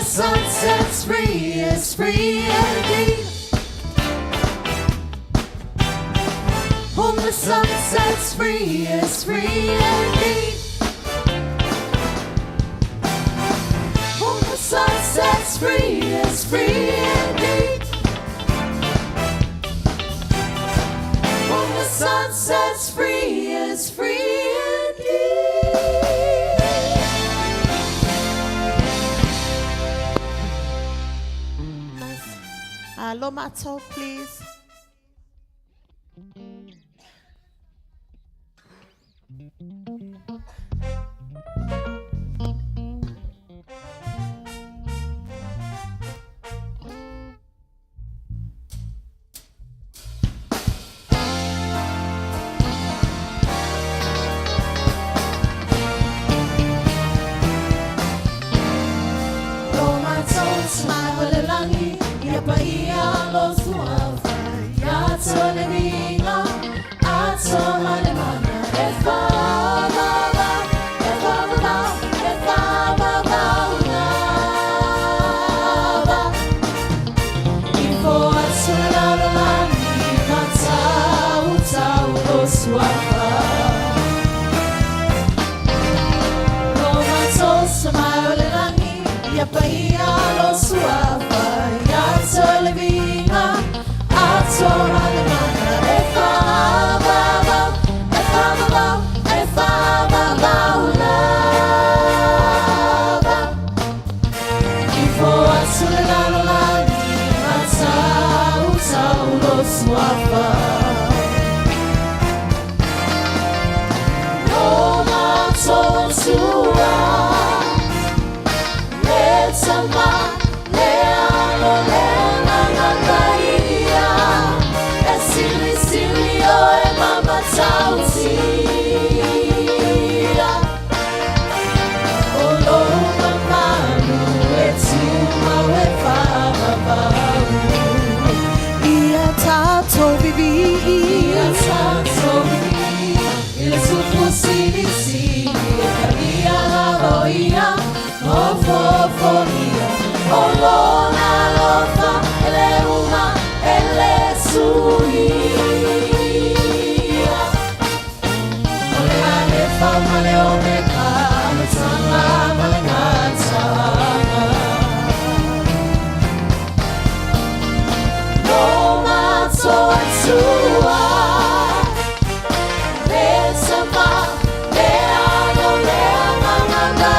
sun sets free is free indeed. Whom the sun sets free is free indeed. Whom the sun sets free is free indeed. Whom the sun sets free is free indeed. Lomato, please. Lomato, smile langi, ya paia lo suava, ya tolevinga, atoma le mana, e fa ba ba, e fa ba ba, e fa ba ba una ba. Info atsola la langi, matau tau lo suava. Lomato, smile langi, ya paia lo suava, ya tolevinga, atoma le mana, e fa ba ba, e fa ba ba, e fa ba ba una ba. Info atsola la langi, matau tau lo suava. Lomato sua. Sama lealo lena ngataia e sili sili o e mama tautia o lo mamanu e tuma e whamabau ia tato vivi ile supu sili sili e karia roia Fofonia, Olona Lofa, Eleuma, Elesuia. Oleane fama leomeka, Matanga Malangata. Lomato Atsu.